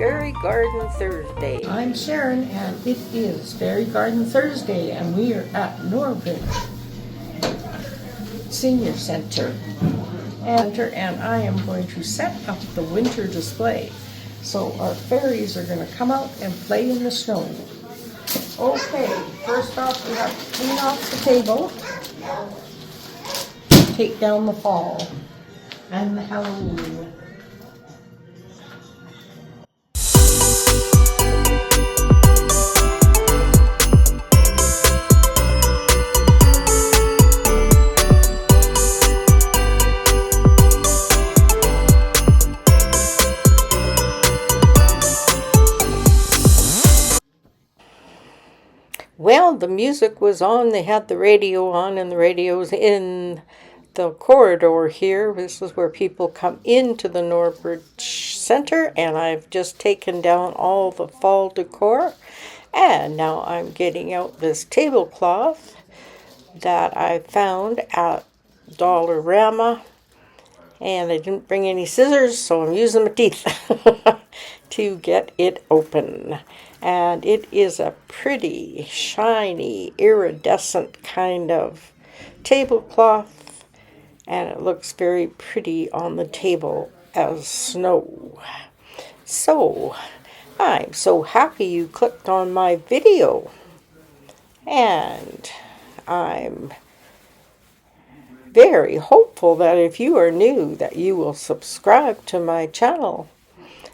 Fairy Garden Thursday. I'm Sharon, and it is Fairy Garden Thursday, and we are at Norbridge Seniors Center. And I am going to set up the winter display. So our fairies are going to come out and play in the snow. Okay, first off we have to clean off the table, take down the fall and the Halloween. Well, the music was on. They had the radio on, and the radio's in the corridor here. This is where people come into the Norbridge Center, and I've just taken down all the fall decor. And now I'm getting out this tablecloth that I found at Dollarama. And I didn't bring any scissors, so I'm using my teeth to get it open. And it is a pretty, shiny, iridescent kind of tablecloth. And it looks very pretty on the table as snow. So, I'm so happy you clicked on my video. And I'm very hopeful that if you are new, that you will subscribe to my channel.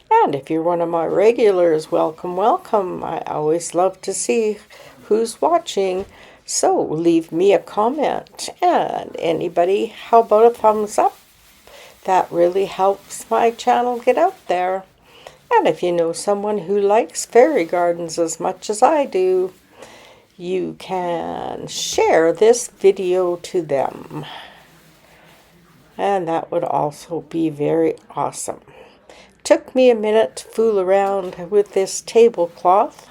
And if you're one of my regulars, welcome, welcome. I always love to see who's watching. So leave me a comment. And anybody, how about a thumbs up? That really helps my channel get out there. And if you know someone who likes fairy gardens as much as I do, you can share this video to them. And that would also be very awesome. Took me a minute to fool around with this tablecloth,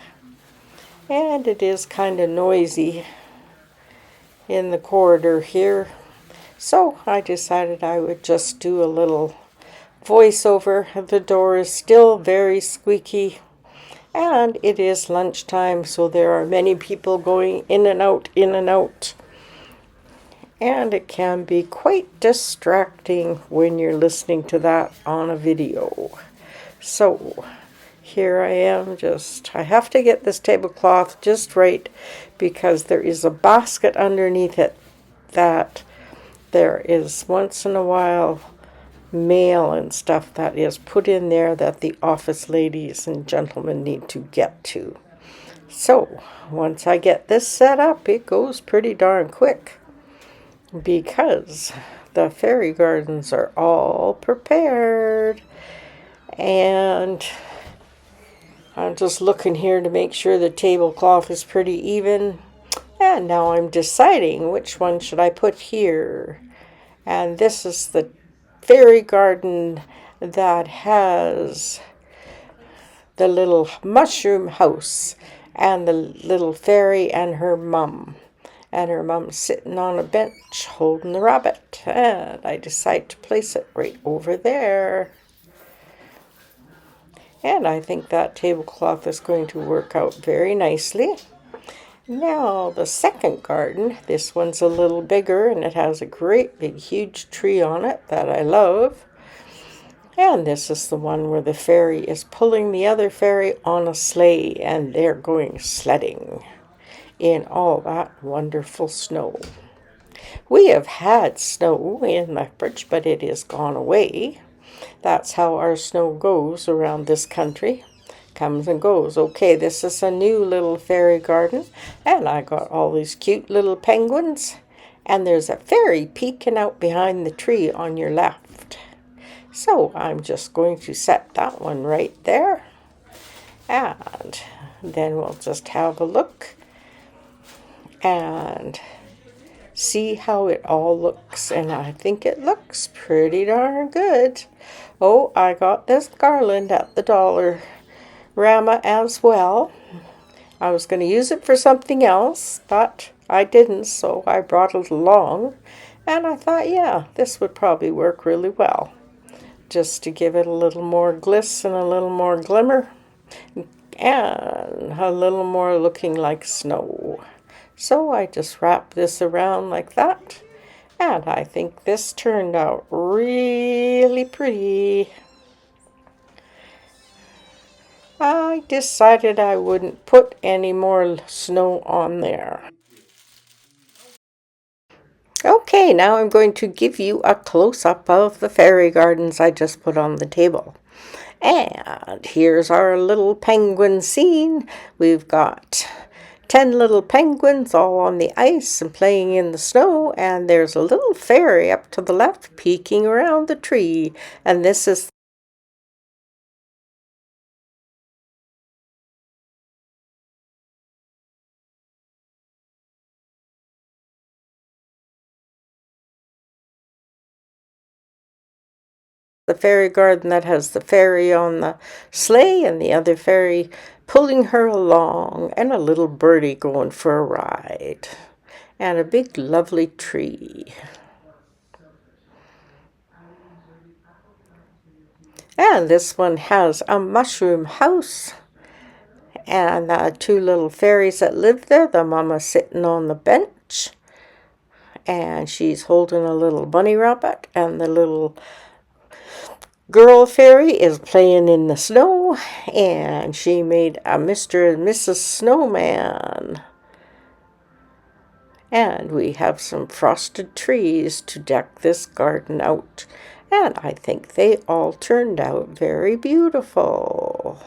and it is kind of noisy in the corridor here, so I decided I would just do a little voiceover. The door is still very squeaky, and it is lunchtime, so there are many people going in and out, and it can be quite distracting when you're listening to that on a video. So here I am, I have to get this tablecloth just right, because there is a basket underneath it that there is once in a while mail and stuff that is put in there that the office ladies and gentlemen need to get to. So once I get this set up, it goes pretty darn quick, because the fairy gardens are all prepared. And I'm just looking here to make sure the tablecloth is pretty even. And now I'm deciding which one should I put here. And this is the fairy garden that has the little mushroom house and the little fairy and her mum. And her mom's sitting on a bench holding the rabbit. And I decide to place it right over there. And I think that tablecloth is going to work out very nicely. Now the second garden, this one's a little bigger, and it has a great big huge tree on it that I love. And this is the one where the fairy is pulling the other fairy on a sleigh, and they're going sledding in all that wonderful snow. We have had snow in Norbridge, but it is gone away. That's how our snow goes around this country. Comes and goes. Okay, this is a new little fairy garden, and I got all these cute little penguins, and there's a fairy peeking out behind the tree on your left. So I'm just going to set that one right there, and then we'll just have a look and see how it all looks. And I think it looks pretty darn good. Oh, I got this garland at the Dollarama as well. I was going to use it for something else, but I didn't, so I brought it along. And I thought, yeah, this would probably work really well. just to give it a little more gliss and a little more glimmer and a little more looking like snow. So I just wrap this around like that, and I think this turned out really pretty. I decided I wouldn't put any more snow on there. Okay, now I'm going to give you a close-up of the fairy gardens I just put on the table. And here's our little penguin scene. We've got 10 little penguins all on the ice and playing in the snow, and there's a little fairy up to the left peeking around the tree, and this is the fairy garden that has the fairy on the sleigh and the other fairy pulling her along, and a little birdie going for a ride, and a big lovely tree. And this one has a mushroom house and 2 little fairies that live there. The mama sitting on the bench, and she's holding a little bunny rabbit, and the little girl fairy is playing in the snow, and she made a Mr and Mrs Snowman. And we have some frosted trees to deck this garden out, and I think they all turned out very beautiful.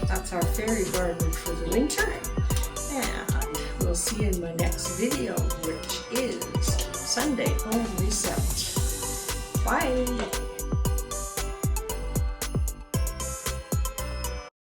That's our fairy garden for the winter, and we'll see you in my next video, which is Sunday home reset. Bye!